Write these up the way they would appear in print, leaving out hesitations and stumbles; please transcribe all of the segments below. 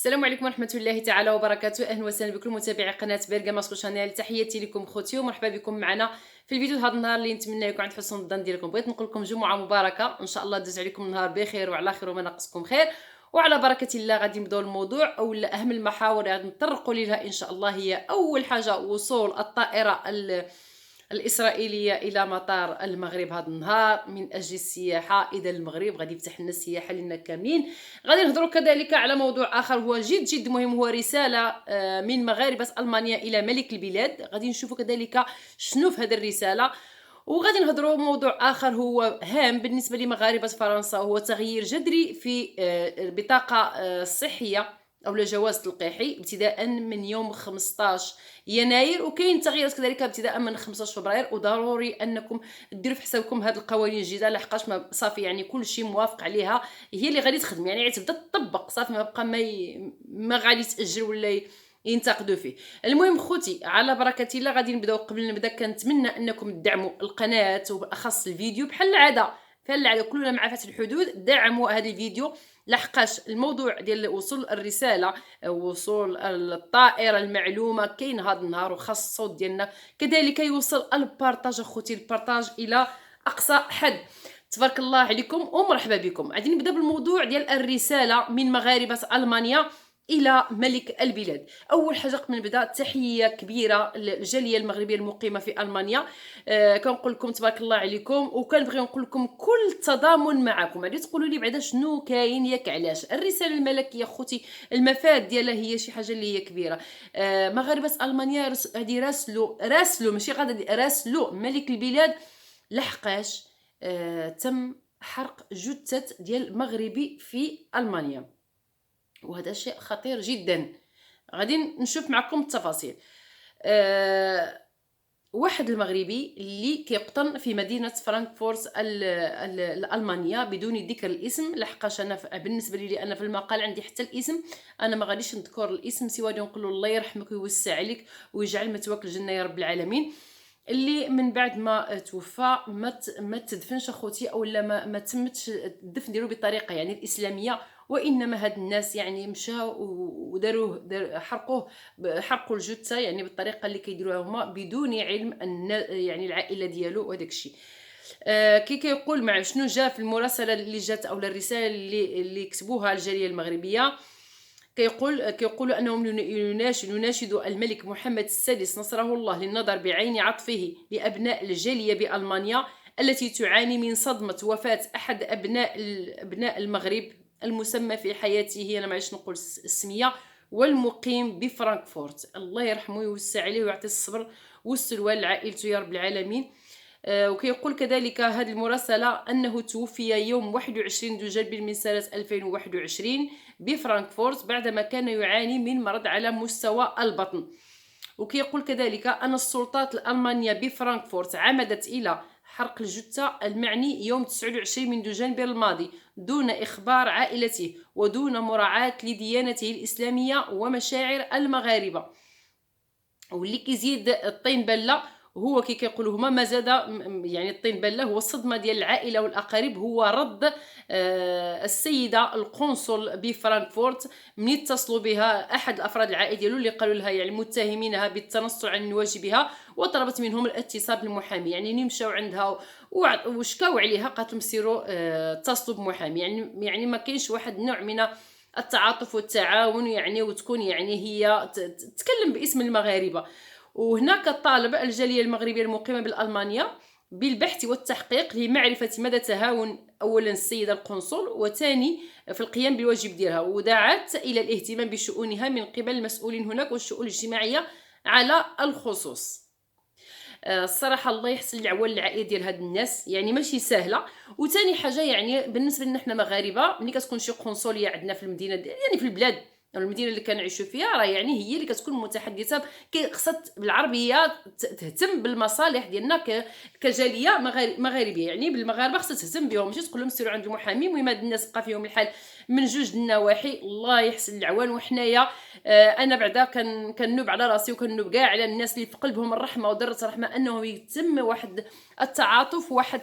السلام عليكم ورحمة الله تعالى وبركاته. أهلا وسهلا بكل متابعي قناة بيرغاماسكو شانيل. تحياتي لكم خوتي ومرحبا بكم معنا في الفيديو هذا النهار اللي نتمنى يكون عند حسن الظن ديالكم. بغيت نقول لكم جمعة مباركة ان شاء الله دوز عليكم النهار بخير وعلى خير وما ناقصكم خير. وعلى بركة الله غادي نبداو الموضوع او اهم المحاور اللي غادي نطرقوا لها ان شاء الله. هي اول حاجة وصول الطائرة الإسرائيلية إلى مطار المغرب هذا النهار من أجل السياحة. إذا المغرب غادي يفتح لنا السياحة لنا كاملين. غادي نهضروا كذلك على موضوع آخر هو جد جد مهم، هو رسالة من مغاربة ألمانيا إلى ملك البلاد. غادي نشوفوا كذلك شنو في هذه الرسالة. وغادي نهضروا موضوع آخر هو هام بالنسبة لمغاربة فرنسا، وهو تغيير جذري في البطاقة الصحية أو جواز تلقيحي ابتداء من يوم 15 يناير، وكاين تغييرات كذلك ابتداء من 15 فبراير. وضروري انكم ديروا في حسابكم هذه القوانين الجديده، لحقاش ما صافي يعني كل شيء موافق عليها، هي اللي غادي تخدم يعني تبدا تطبق صافي، ما بقى ما غادي تاجل ولا ينتقدوا فيه. المهم خوتي على بركه الله غادي نبداو. قبل نبدا كنتمنى انكم تدعموا القناه وبالاخص الفيديو بحال العاده كلنا مع فتح الحدود. دعموا هذا الفيديو لحقاش الموضوع ديال وصول الرساله، وصول الطائره المعلومه كاين هذا النهار، وخاص الصوت ديالنا كذلك يوصل. البارطاج اخوتي، البارطاج الى اقصى حد. تبارك الله عليكم ومرحبا بكم. غادي نبدا بالموضوع ديال الرساله من مغاربه المانيا الى ملك البلاد. اول حاجه قبل نبدا تحيه كبيره للجاليه المغربيه المقيمه في المانيا. كنقول لكم تبارك الله عليكم، وكنبغي نقول لكم كل التضامن معكم. غادي تقولوا لي بعدا شنو كاين ياك علاش الرساله الملكيه خوتي؟ المفاد ديالها هي شي حاجه اللي هي كبيره. مغاربه المانيا غادي يراسلوا ماشي غادي يراسلوا ملك البلاد لحقاش تم حرق جثه ديال مغربي في المانيا، وهذا شيء خطير جدا. غادي نشوف معكم التفاصيل. واحد المغربي اللي كيقطن في مدينه فرانكفورت الالمانيه بدون ذكر الاسم، لحقاش انا بالنسبه لي انا في المقال عندي حتى الاسم، انا ما غاديش نذكر الاسم سوى نقول له الله يرحمك ويوسع عليك ويجعل مثواك الجنه يا رب العالمين. اللي من بعد ما توفى ما تدفنش اخوتي، او لا ما تمتش الدفن ديالو بطريقه يعني الاسلاميه، وانما هاد الناس يعني مشاو وداروه حرقوا الجثه يعني بالطريقه اللي كيديروها هما بدون علم يعني العائله ديالو وهداك الشيء. كي كيقول مع شنو جاء في المراسله اللي جات او الرساله اللي كتبوها الجاليه المغربيه. كيقولوا انهم يناشدوا الملك محمد السادس نصره الله للنظر بعين عطفه لابناء الجاليه بالمانيا التي تعاني من صدمه وفاه احد ابناء المغرب المسمى في حياته، انا معليش نقول السميه، والمقيم بفرانكفورت. الله يرحمه ويوسع عليه ويعطي الصبر والسلوى لعائلته يا رب العالمين. وكيقول كذلك هذه المراسلة أنه توفي يوم 21 دجنبر من سنة 2021 بفرانكفورت بعدما كان يعاني من مرض على مستوى البطن. وكيقول كذلك أن السلطات الألمانية بفرانكفورت عمدت إلى حرق الجثة المعني يوم 29 من دجنبر الماضي دون إخبار عائلته ودون مراعاة لديانته الإسلامية ومشاعر المغاربة. واللي كيزيد الطين بله هو كي كيقولوا هما ما زاد يعني الطين بله هو الصدمه ديال العائله والاقارب، هو رد السيده القنصل بفرانكفورت من اتصلوا بها احد الافراد العائله ديالو اللي قالوا لها يعني متهمينها بالتنصل عن واجبها، وطلبت منهم الاتصال بالمحامي. يعني مشاو عندها وشكاو عليها، قالت لهم سيروا اتصلوا بمحامي. يعني ما كاينش واحد النوع من التعاطف والتعاون يعني، وتكون يعني هي تتكلم باسم المغاربه. وهناك طالب الجاليه المغربيه المقيمه بالالمانيا بالبحث والتحقيق لمعرفه مدى تهاون اولا السيده القنصل، وثاني في القيام بالواجب ديالها، ودعت الى الاهتمام بشؤونها من قبل المسؤولين هناك والشؤون الاجتماعيه على الخصوص. الصراحه الله يحسن العوان العائله ديال هاد الناس، يعني ماشي سهله. وثاني حاجه يعني بالنسبه لنا حنا مغاربه، ملي كتكون شي قنصليه عندنا في المدينه يعني في البلاد او المدينه اللي كنعيشوا فيها، راه يعني هي اللي كتكون متحدثه خصها بالعربيه تهتم بالمصالح ديالنا كجاليه مغاربيه. يعني بالمغاربه خصها تهتم بهم، ماشي تقول لهم سيروا عند المحامي. المهم هاد الناس بقى فيهم الحال من جوج النواحي. الله يحسن العوان. وحنايا انا بعدا كنوب على راسي وكنوب كاع على الناس اللي في قلبهم الرحمه ودره الرحمه انه يتم واحد التعاطف، واحد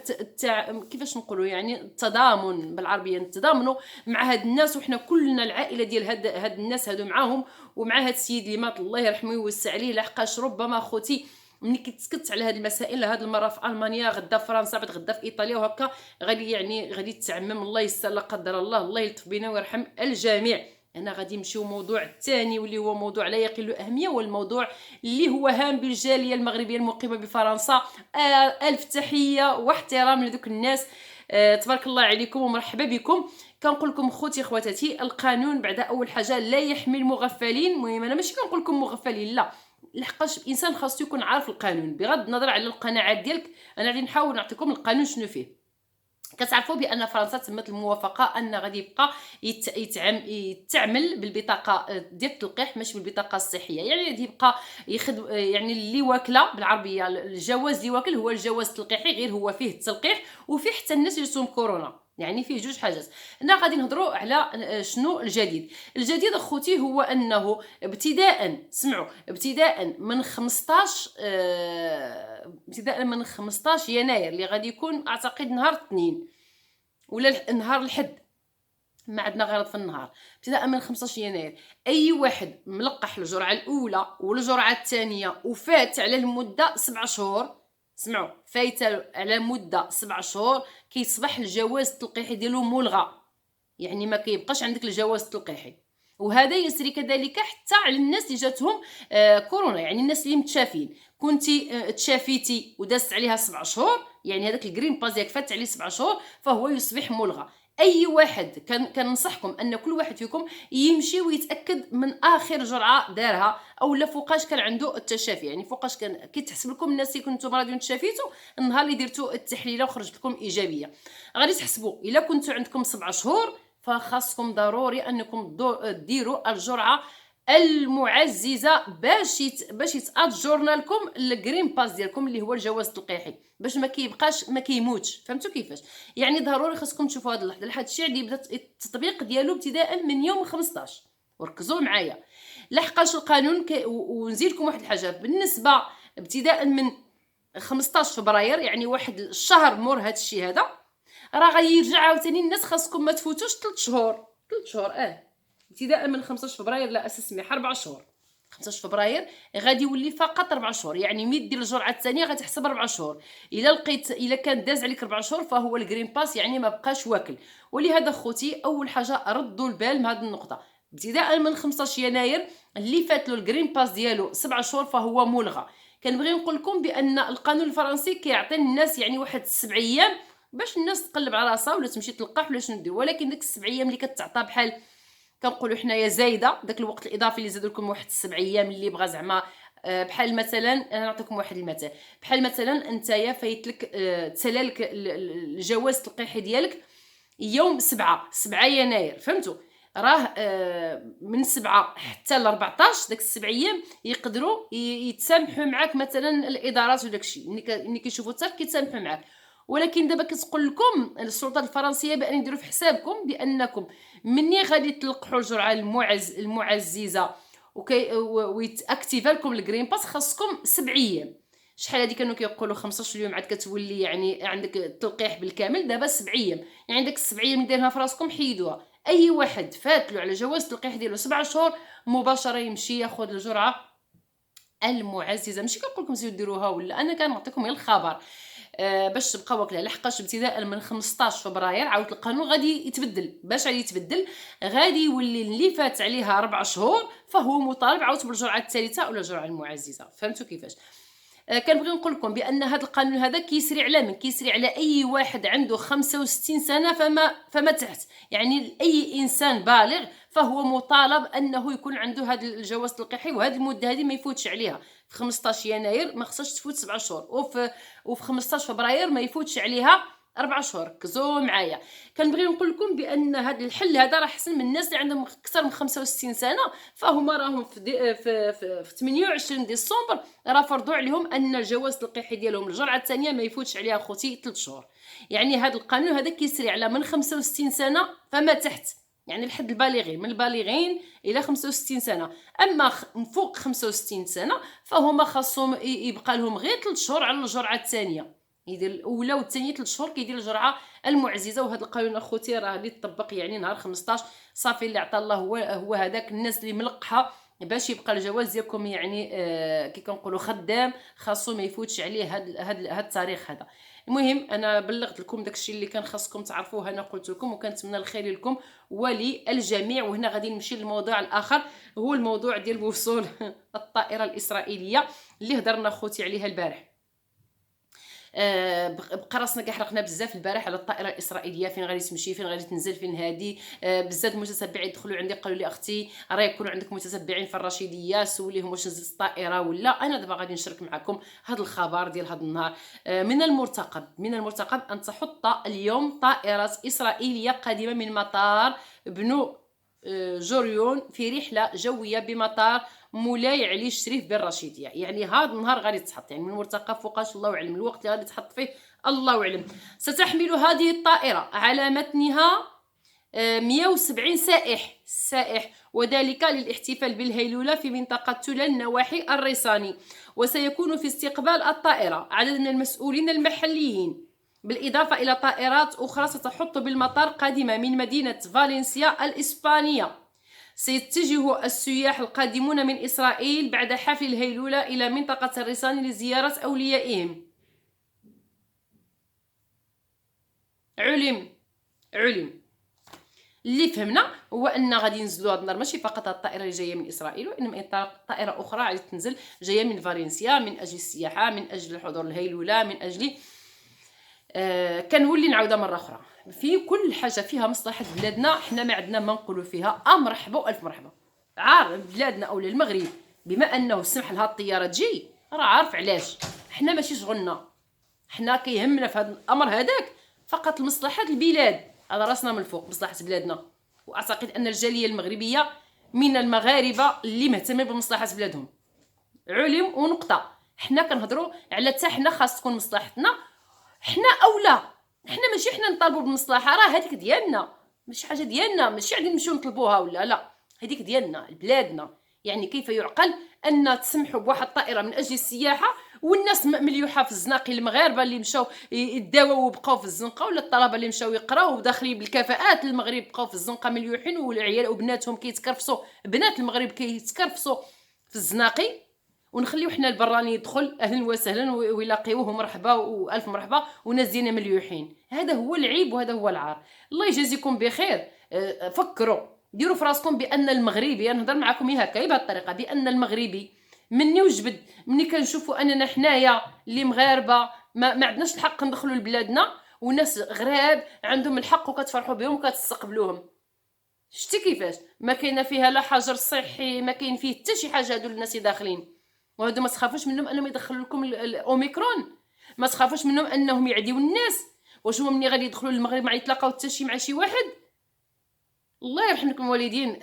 كيفاش نقولوا يعني التضامن بالعربيه، نتضامنوا مع هاد الناس، وحنا كلنا العائله ديال هاد الناس هادو معاهم ومع هاد السيد اللي مات الله يرحمه ويوسع عليه. لحقاش ربما خوتي ملي كتسكت على هاد المسائل، هاد المره في المانيا، غدا في فرنسا، بعد غدا في ايطاليا، وهكا غادي تعمم. الله يستر لا قدر الله، الله يلطف بينا ويرحم الجميع. انا غادي نمشيو موضوع الثاني واللي هو موضوع لا يقل اهميه، والموضوع اللي هو هام بالجاليه المغربيه المقيمه بفرنسا. الف تحيه واحترام لذوك الناس. تبارك الله عليكم ومرحبا بكم. كنقول لكم خوتي خواتاتي، القانون بعد اول حاجه لا يحمي المغفلين. المهم انا ماشي كنقول لكم مغفلين، لا، لحقاش الانسان خاصو يكون عارف القانون بغض النظر على القناعات ديالك. انا غادي نحاول نعطيكم القانون شنو فيه. كتعرفوا بان فرنسا تمت الموافقه ان غادي يبقى يتعمل بالبطاقه ديال التلقيح ماشي بالبطاقه الصحيه. يعني غادي يبقى ياخذ يعني اللي واكله بالعربيه، الجواز اللي واكل هو الجواز التلقيحي، غير هو فيه التلقيح وفيه حتى الناس اللي عندهم كورونا، يعني فيه جوج حاجات. هنا غادي نهضروا على شنو الجديد. الجديد اخوتي هو انه ابتداء من 15 يناير اللي غادي يكون اعتقد نهار الاثنين ولا نهار الحد، ما عندنا غير في النهار. ابتداء من 15 يناير اي واحد ملقح الجرعه الاولى والجرعه الثانيه وفات على المده 7 شهور، سمعوا، فايت على مده 7 شهور، كيصبح الجواز التلقيحي ديالو ملغى، يعني ما كيبقاش عندك الجواز التلقيحي. وهذا يسري كذلك حتى على الناس اللي جاتهم كورونا، يعني الناس اللي متشافين. كنتي تشافيتي ودازت عليها 7 شهور، يعني هذاك الجرين باس ديالك فات عليه 7 شهور، فهو يصبح ملغى. اي واحد كننصحكم ان كل واحد فيكم يمشي ويتاكد من اخر جرعه دارها، او لا فوقاش كان عنده التشافي، يعني فوقاش كان كيتحسب لكم الناس اللي كنتم مرضين تشافيتوا النهار اللي درتوا التحليله وخرجت لكم ايجابيه. غادي تحسبوا الا كنتوا عندكم 7 شهور فخاصكم ضروري انكم ديروا الجرعه المعززه باش يتاجرنا لكم الجرين باس ديالكم اللي هو الجواز التلقيحي، باش ما كيبقاش ما كيموتش. فهمتوا كيفاش؟ يعني ضروري خاصكم تشوفوا هذه اللحظه. لحد الشيء اللي بدا التطبيق ديالو ابتداء من يوم 15. وركزوا معايا لحقاش القانون ونزيد لكم واحد الحاجه. بالنسبه ابتداء من 15 فبراير، يعني واحد الشهر مور هذا الشيء هذا، راه غيرجع عاوتاني الناس خاصكم ما تفوتوش 3 شهور. ابتداء من 15 فبراير لا اساس مليح 4 شهور. 15 فبراير غادي يولي فقط 4 شهور، يعني ملي دير الجرعه الثانيه غتحسب 4 شهور. الا كان داز عليك 4 شهور فهو الجرين باس، يعني ما بقاش واكل. ولهذا خوتي اول حاجه ردوا البال من هذه النقطه. ابتداء من 15 يناير اللي فات له الجرين باس ديالو 7 شهور فهو ملغى. كنبغي نقول لكم بان القانون الفرنسي كيعطي الناس يعني واحد 7 ايام باش الناس تقلب على راسها ولا تمشي تلقح ولا شنو دير، ولكن ديك 7 ايام اللي كتعطى بحال كنقولوا حنايا زايده، داك الوقت الاضافي اللي زادوا لكم واحد 7 ايام اللي بغى زعما بحال مثلا انا نعطيكم واحد المثال. بحال مثلا انتيا فايت لك تسالى الجواز التلقيحي ديالك يوم 7 يناير، فهمتوا؟ راه من 7 حتى ل 14 داك 7 ايام يقدروا يتسامحوا معاك مثلا الادارات وداكشي ملي كيشوفوا حتى كيتسامحوا معاك. ولكن دابا كتقول لكم السلطه الفرنسيه بان يديروا في حسابكم بانكم مني غادي تلقحوا الجرعه المعززه ويتاكتيفا لكم الجرين باس خاصكم 7 ايام. شحال هادي كانوا كيقولوا 15 يوم عاد كتولي يعني عندك التلقيح بالكامل، دابا 7 ايام، يعني داك 7 ايام اللي دايرها في راسكم حيدوها. اي واحد فات له على جواز التلقيح ديالو 7 شهور مباشره يمشي ياخذ الجرعه المعززه. ماشي كنقول لكم زيدوا ديروها، ولا انا كنعطيكم غير الخبر باش تبقى واكله. لحقاش ابتداء من 15 فبراير عاود القانون غادي يتبدل. باش غادي يتبدل غادي يولي اللي فات عليها 4 شهور فهو مطالب عاود بالجرعه الثالثه ولا الجرعه المعززه. فهمتوا كيفاش؟ كنبغي نقول لكم بان هذا القانون هذا كيسري على من كيسري على اي واحد عنده 65 سنه فما تحت، يعني اي انسان بالغ فهو مطالب انه يكون عنده هذا الجواز التلقيحي، وهذه المده هذه ما يفوتش عليها. في 15 يناير ما خصهاش تفوت 7 شهور، وفي 15 فبراير ما يفوتش عليها 4 شهور. ركزوا معايا. كنبغي نقول لكم بان هذا الحل هذا راه احسن من الناس اللي عندهم اكثر من 65 سنه، فهما راهم في 28 ديسمبر راه فرضوا عليهم ان الجواز التلقيحي ديالهم الجرعه الثانيه ما يفوتش عليها خوتي 3 شهور. يعني هذا القانون هذا كيسري على من 65 سنه فما تحت، يعني لحد البالغين، من البالغين الى 65 سنه. اما فوق 65 سنه فهما خاصهم يبقى لهم غير 3 شهور على الجرعه الثانيه، يدير الاولى والثانيه 3 شهور كيدير الجرعه المعززه. وهذا القانون اخوتي راه اللي طبق يعني نهار 15 صافي، اللي عطى الله هو هذاك الناس اللي ملقحه باش يبقى الجواز ديالكم يعني كي كنقولوا خدام، خاصو ما يفوتش عليه هاد التاريخ هذا. المهم انا بلغت لكم داكشي اللي كان خاصكم تعرفوه، انا قلت لكم، وكنتمنى الخير لكم وللجميع. وهنا غادي نمشي للموضوع الاخر، هو الموضوع ديال وصول الطائره الاسرائيليه اللي هضرنا خوتي عليها البارح. بقى راسنا كيحرقنا بزاف البارح على الطائره الاسرائيليه، فين غادي تمشي، فين غادي تنزل، فين هادي. بزاف المتتبعين دخلوا عندي قالوا لي اختي راه يكونوا عندك متتبعين في الرشيديه، سوليهم واش نزلت الطائره ولا. انا دابا غادي نشارك معكم هذا الخبر ديال هذا النهار. من المرتقب ان تحط اليوم طائره اسرائيليه قادمه من مطار بنو جوريون في رحله جويه بمطار مولاي علي الشريف بالرشيديه. يعني هذا النهار غادي تحط، يعني من المرتقب فوقاش الله اعلم الوقت اللي غادي تحط فيه الله اعلم. ستحمل هذه الطائره على متنها 170 سائح، وذلك للاحتفال بالهيلولة في منطقة تولن نواحي الريساني. وسيكون في استقبال الطائرة عدد من المسؤولين المحليين، بالإضافة إلى طائرات أخرى ستحط بالمطار قادمة من مدينة فالنسيا الإسبانية. سيتجه السياح القادمون من إسرائيل بعد حفل الهيلولة إلى منطقة الريساني لزيارة أوليائهم. علم اللي فهمنا هو ان غادي ينزلوا هذا النهار ماشي فقط الطائره اللي جايه من اسرائيل، وانما طائره اخرى غادي تنزل جايه من فالنسيا من اجل السياحه، من اجل حضور الهيلوله، من اجل كنولي نعاودها مره اخرى، في كل حاجه فيها مصلحه بلادنا حنا ما عندنا ما نقولوا فيها. مرحبا والف مرحبا. عار بلادنا اولا المغرب بما انه سمح لها الطياره تجي، راه عارف علاش. حنا ماشي شغلنا، حنا كيهمنا في هذا الامر هذاك فقط مصلحه البلاد، على راسنا من الفوق مصلحه بلادنا. واعتقد ان الجاليه المغربيه من المغاربه اللي مهتمين بمصلحه بلادهم. علم ونقطه. حنا كنهضروا على حتى حنا خاص تكون مصلحتنا حنا اولى. حنا ماشي حنا نطالبوا بالمصلحه، راه هذيك ديالنا، ماشي حاجه ديالنا، ماشي غادي نمشيو نطلبوها ولا لا، هذيك ديالنا بلادنا. يعني كيف يعقل ان تسمحوا بواحد الطائره من اجل السياحه والناس مليوحه في الزناقي، المغاربه اللي مشاو يداووا وبقاو في الزنقه، ولا الطلبه اللي مشاو يقراو وداخلين بالكفاءات المغرب بقاو في الزنقه مليوحين، والعيال وبناتهم كيتكرفسوا، بنات المغرب كيتكرفسوا في الزناقي، ونخليو حنا البراني يدخل اهلا وسهلا ويلاقيوه مرحبا والف مرحبا وناس ديالنا مليوحين. هذا هو العيب وهذا هو العار. الله يجازيكم بخير. فكروا ديروا في راسكم بان المغربي، انا نهضر معكم هكا بهذه الطريقه، بان المغربي مني وجبد ملي كنشوفوا اننا حنايا اللي مغاربه ما عندناش الحق ندخلوا لبلادنا، وناس غراب عندهم الحق وكتفرحوا بهم وكتستقبلوهم. شتي كيفاش ما كاينه فيها لا حجر صحي، ما كاين فيه حتى شي حاجه. هادو الناس داخلين، وهادو ما تخافوش منهم انهم يدخلوا لكم الاوميكرون، ما تخافوش منهم انهم يعديو الناس. واش هما ملي غادي يدخلوا للمغرب ما يتلاقاو حتى شي مع شي واحد؟ الله يرحم لكم الوالدين.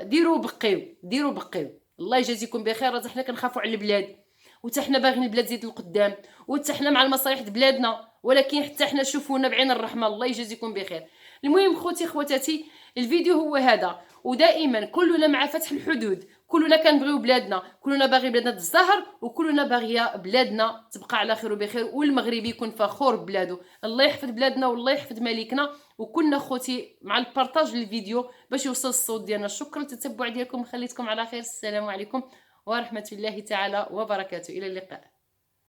ديروا بقيو. الله يجازيكم بخير. راه حنا كنخافوا على البلاد، وتا حنا باغيين البلاد تزيد للقدام، وتا حنا مع المصالح د بلادنا، ولكن حتى حنا شوفونا بعين الرحمه. الله يجازيكم بخير. المهم خوتي خواتاتي، الفيديو هو هذا. ودائما كلنا مع فتح الحدود، كلنا كنبغيو بلادنا، كلنا باغي بلادنا تزدهر، وكلنا باغيه بلادنا تبقى على خير وبخير، والمغربي يكون فخور ببلادو. الله يحفظ بلادنا والله يحفظ ملكنا. وكنا خوتي مع البارطاج للفيديو باش يوصل الصوت ديالنا. شكرا للتتبع ديالكم، خليتكم على خير. السلام عليكم ورحمه الله تعالى وبركاته. الى اللقاء.